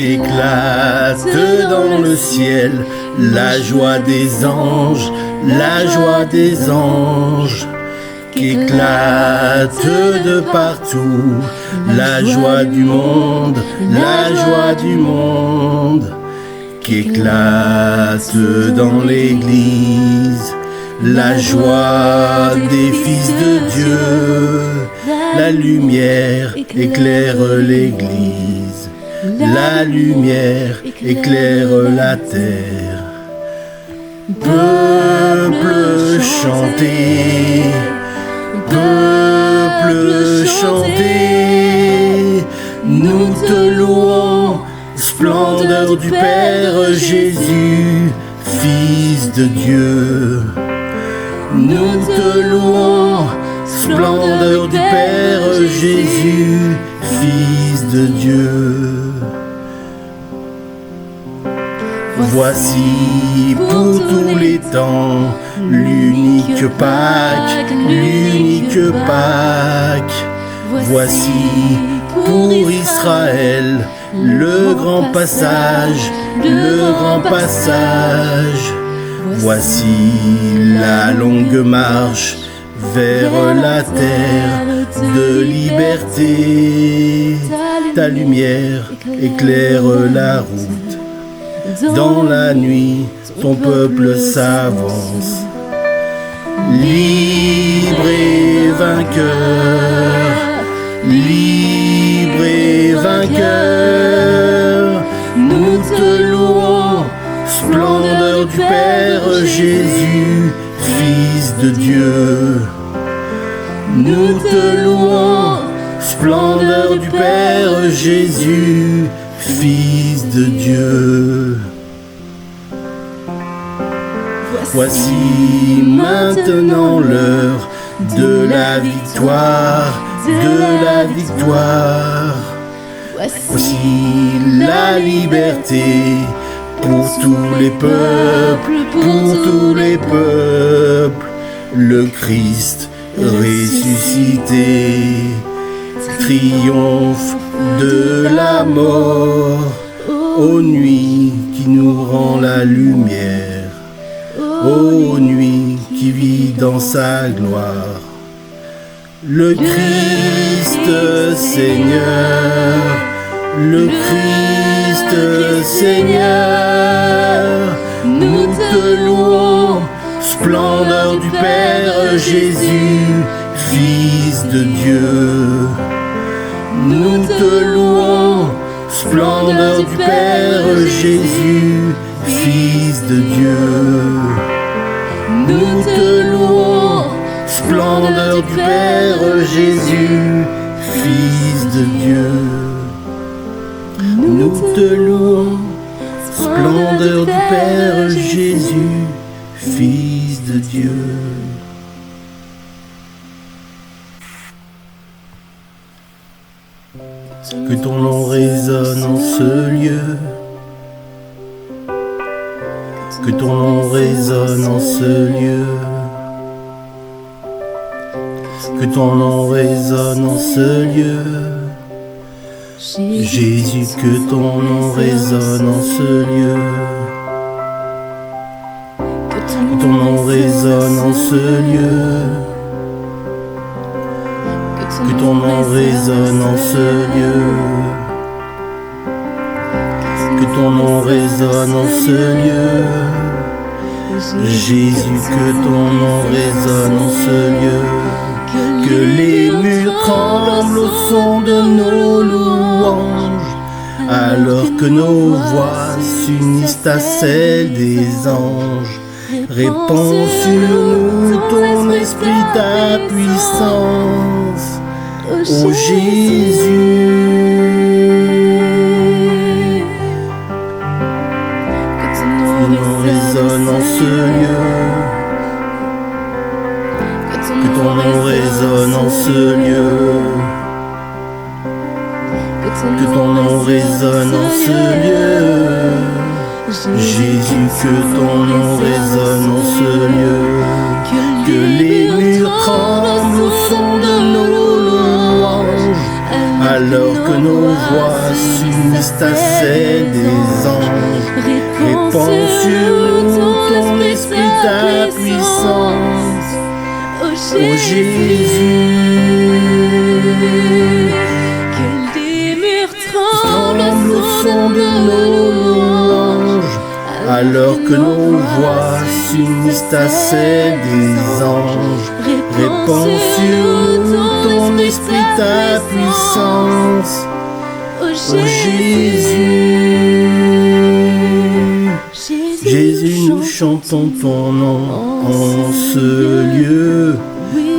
qu'éclate dans le ciel la joie des anges, la joie des anges, qu'éclate de partout la joie du monde, la joie du monde, qu'éclate dans l'église la joie des fils de Dieu. La lumière éclaire l'église, la lumière éclaire la terre. Peuple chantez, peuple chantez, nous te louons, splendeur du Père Jésus, Fils de Dieu. Nous te louons, splendeur du Père Jésus, Fils de Dieu. Voici pour tous les temps l'unique Pâque, l'unique Pâque. Voici pour Israël le grand passage, le grand passage. Voici la longue marche vers la terre de liberté. Ta lumière éclaire la route. Dans la nuit, ton peuple s'avance. Libre et vainqueur, libre et vainqueur, nous te louons, splendeur du Père Jésus, Fils de Dieu. Nous te louons, splendeur du Père Jésus, Fils de Dieu. Voici maintenant l'heure de la victoire, de la victoire. Voici la liberté pour tous les peuples, pour tous les peuples. Le Christ ressuscité triomphe de la mort. Ô nuit qui nous rend la lumière, ô nuit qui vit dans sa gloire. Le Christ Seigneur, le Christ Seigneur, nous te louons, splendeur du Père Jésus, Fils de Dieu. Nous te louons, splendeur du Père Jésus, Fils de Dieu. Nous te louons, splendeur du Père Jésus, Fils de Dieu. Nous te louons, splendeur du Père Jésus, Fils de Dieu. Que ton nom résonne en ce lieu, que ton nom résonne en ce lieu, que ton nom résonne en ce lieu. Jésus, que ton nom résonne en ce lieu, que ton nom résonne en ce lieu, que ton nom résonne en ce lieu, que ton nom résonne en ce lieu. Jésus, que ton nom résonne en ce lieu, que les murs tremblent au son de nos louanges, alors que nos voix s'unissent à celles des anges. Répands sur nous ton esprit, ta puissance, ô Jésus. Que ton nom résonne en ce lieu, que ton nom résonne en ce lieu, que ton nom résonne en ce lieu. Jésus, que ton nom résonne en ce lieu, que les murs tremblent au son de nos louanges, alors que nos voix s'unissent s'unissent à celles des anges. Répands sur nous ton esprit, ta puissance. Ô Jésus, que les murs tremble tremblent au son de nos louanges, alors que nos voix s'unissent à celles des anges. Répands sur nous ton esprit, ta puissance. Ô Jésus, Jésus, nous chantons ton nom en ce lieu.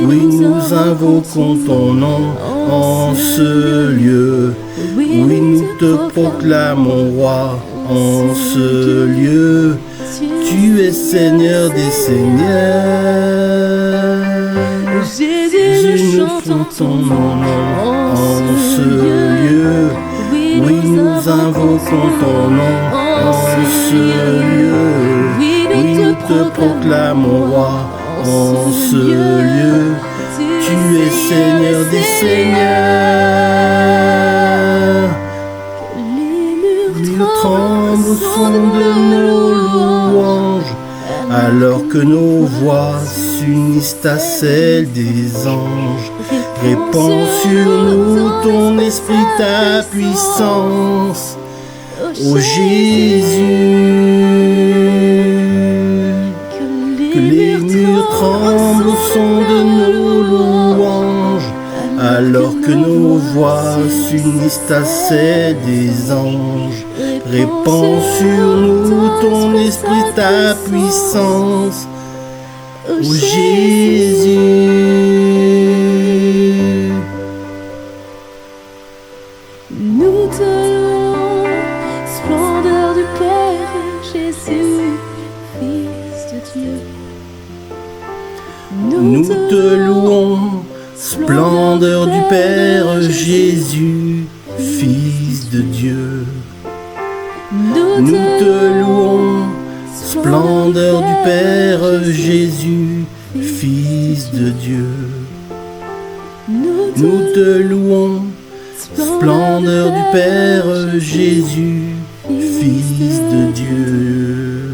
Oui, nous invoquons ton nom en ce lieu. Oui, nous te proclamons roi en ce lieu. Tu es Seigneur des Seigneurs. Jésus, nous chantons ton nom en ce lieu. Oui, nous invoquons ton nom en ce lieu. Oui, nous te proclamons roi en ce lieu. Tu es Seigneur des Seigneurs. Nous tremblent au son de nos louanges, alors que nos voix s'unissent à celles des anges. Répands sur nous ton esprit, ta puissance. Ô Jésus, que les murs tremblent au son de nos louanges, alors que nos voix s'unissent à celles des anges. Répands sur nous ton esprit, ta puissance. Ô Jésus, nous te louons, splendeur du Père, Jésus, Fils de Dieu. nous te louons, splendeur du Père Jésus, Fils de Dieu. Nous te louons, splendeur du Père Jésus, Fils de Dieu. Nous te louons, splendeur du Père Jésus, Fils de Dieu.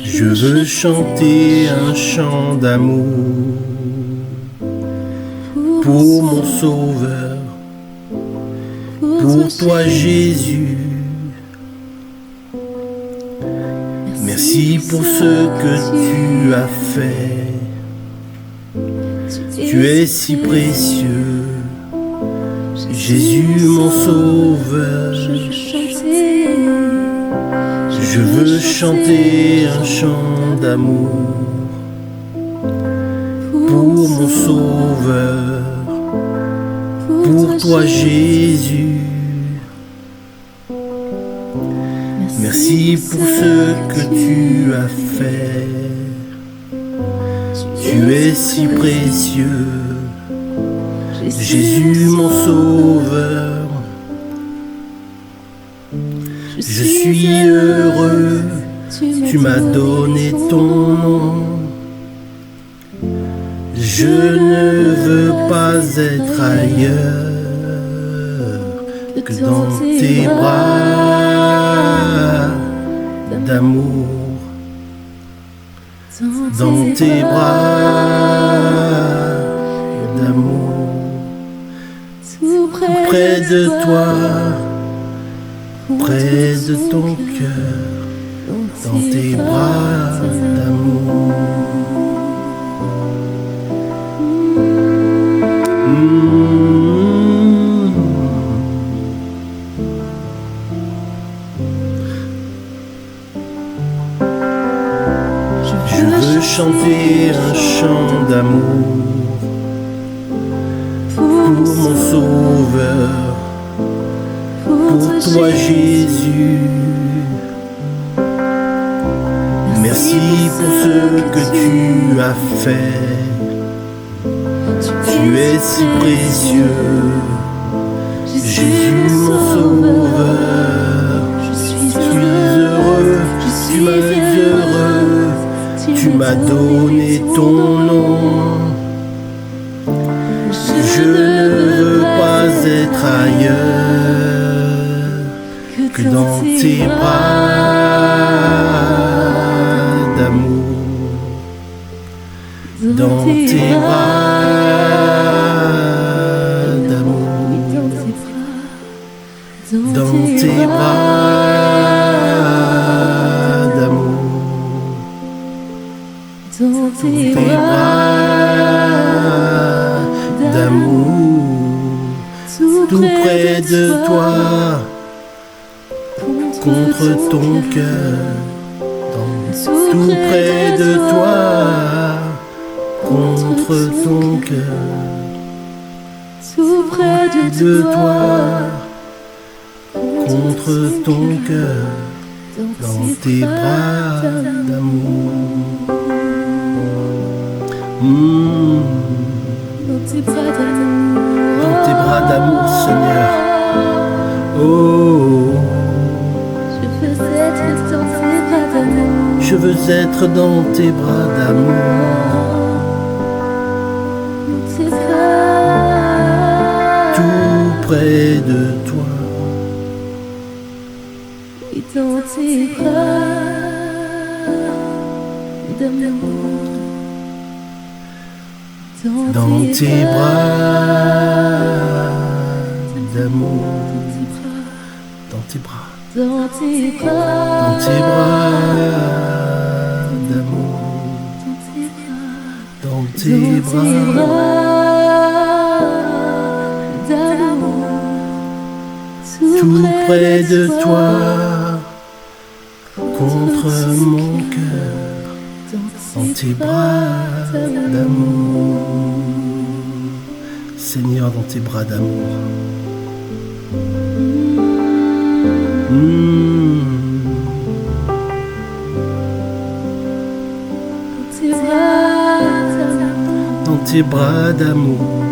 Je veux chanter un chant d'amour pour mon Sauveur, pour toi Jésus. Merci pour ce que tu as fait. Tu es si précieux, Jésus mon Sauveur. Je veux chanter un chant d'amour pour mon Sauveur, pour toi Jésus. Merci pour ce que tu as fait. Tu es si précieux, Jésus mon Sauveur. Je suis heureux, tu m'as donné ton nom. Je ne veux pas être ailleurs que dans tes bras d'amour. Dans tes bras d'amour. Tout près de toi, près de ton cœur, dans tes bras d'amour. Je veux chanter un chant d'amour pour mon Sauveur, pour toi Jésus. Merci pour ce que tu as fait. Tu es si précieux, Jésus mon Sauveur. Je suis heureux, tu m'as heureux, tu m'as donné ton nom. dans tes bras d'amour, dans tes bras d'amour, dans tes bras d'amour, dans tes bras d'amour, tout près de toi, contre ton cœur, tout près de toi, contre ton cœur, tout près de toi, contre ton cœur, dans tes bras d'amour. Dans tes bras d'amour, Dans tes bras d'amour, Seigneur. Oh, je veux être dans tes bras d'amour. je veux être dans tes bras d'amour, tout près de toi, et dans tes bras d'amour. dans tes bras d'amour, dans tes bras, dans tes dans tes bras d'amour, dans tes bras d'amour, tout près de toi, contre mon cœur, dans tes bras d'amour, Seigneur, dans tes bras d'amour. Dans tes bras d'amour,